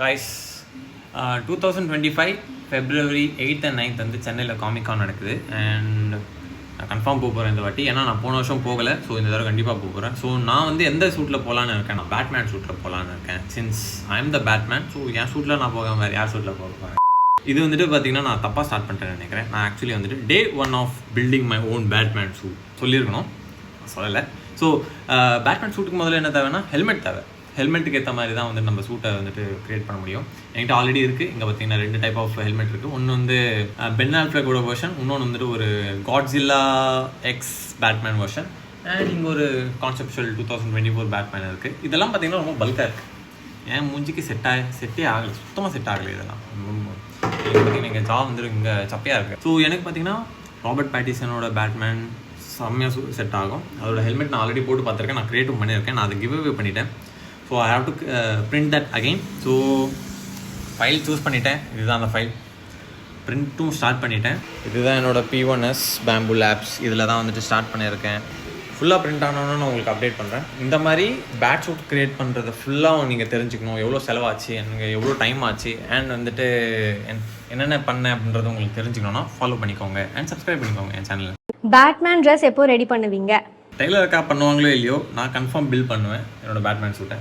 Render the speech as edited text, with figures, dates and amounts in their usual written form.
Guys 2025 February 8th and 9th வந்து சென்னையில் Comic Con நடக்குது. அண்ட் நான் கன்ஃபார்ம் போக போகிறேன் இந்த வாட்டி. ஏன்னா நான் போன வருஷம் போகலை. ஸோ இந்த தடவை கண்டிப்பாக போக போகிறேன். ஸோ நான் வந்து எந்த சூட்டில் போகலான்னு இருக்கேன், நான் பேட்மேன் சூட்டில் போகலான்னு இருக்கேன். Since I am the Batman. So என் சூட்டில் நான் போக வேறு யார் சூட்டில் போக போகிறேன். இது வந்துட்டு பார்த்தீங்கன்னா நான் தப்பாக ஸ்டார்ட் பண்ணிட்டேன்னு நினைக்கிறேன். நான் ஆக்சுவலி வந்துட்டு day 1 of building my own Batman suit சொல்லியிருக்கணும், சொல்லலை. ஸோ பேட்மேன் சூட்டுக்கு முதல்ல என்ன தேவைன்னா ஹெல்மெட் தேவை. ஹெல்மெட்டுக்கு ஏற்ற மாதிரி தான் வந்து நம்ம சூட்டை வந்துட்டு க்ரியேட் பண்ண முடியும். என்கிட்ட ஆல்ரெடி இருக்குது. இங்கே பார்த்தீங்கன்னா 2 டைப் ஆஃப் ஹெல்மெட் இருக்குது. ஒன்று வந்து பென் ஆல்ஃப்ரெக்கோட வெர்ஷன், இன்னொன்று வந்துட்டு ஒரு Godzilla X Batman version, and இங்கே ஒரு கான்செப்சுவல் 2024 பேட்மேன் இருக்குது. இதெல்லாம் பார்த்தீங்கன்னா ரொம்ப பல்காக இருக்குது. என் மூஞ்சிக்கு செட்டே ஆகலை, சுத்தமாக செட் ஆகலை. இதெல்லாம் பார்த்தீங்கன்னா எங்கள் ஜா வந்துட்டு இங்கே சப்பையாக இருக்குது. ஸோ எனக்கு பார்த்தீங்கன்னா ராபர்ட் பேட்டிசனோட பேட்மேன் செம்மையாக செட் ஆகும். அதோட ஹெல்மெட் நான் ஆல்ரெடி போட்டு பார்த்துருக்கேன், நான் க்ரியேட்டும் பண்ணியிருக்கேன். நான் அதை கிவ் அவே பண்ணிட்டேன். So I have to print that again. So file choose பண்ணிட்டேன். இதுதான் அந்த ஃபைல். பிரிண்ட்டும் ஸ்டார்ட் பண்ணிட்டேன். இதுதான் என்னோடய P1S பேம்பு லேப்ஸ். இதில் தான் வந்துட்டு ஸ்டார்ட் பண்ணியிருக்கேன். ஃபுல்லாக பிரிண்ட் ஆனோன்னு நான் உங்களுக்கு அப்டேட் பண்ணுறேன். இந்த மாதிரி பேட் சூட் க்ரியேட் பண்ணுறது ஃபுல்லாக நீங்கள் தெரிஞ்சுக்கணும். எவ்வளோ செலவாச்சு, எனக்கு எவ்வளோ டைம் ஆச்சு, அண்ட் வந்துட்டு என்னென்ன பண்ணேன் அப்படின்றது உங்களுக்கு தெரிஞ்சுக்கணும்னா ஃபாலோ பண்ணிக்கோங்க அண்ட் சப்ஸ்கிரைப் பண்ணிக்கோங்க என் சேனலில். பேட்மேன் ட்ரெஸ் எப்போ ரெடி பண்ணுவீங்க? டெய்லருக்கா பண்ணுவாங்களோ இல்லையோ, நான் கன்ஃபார்ம் பில் பண்ணுவேன் என்னோடய பேட்மேன் சூட்டை.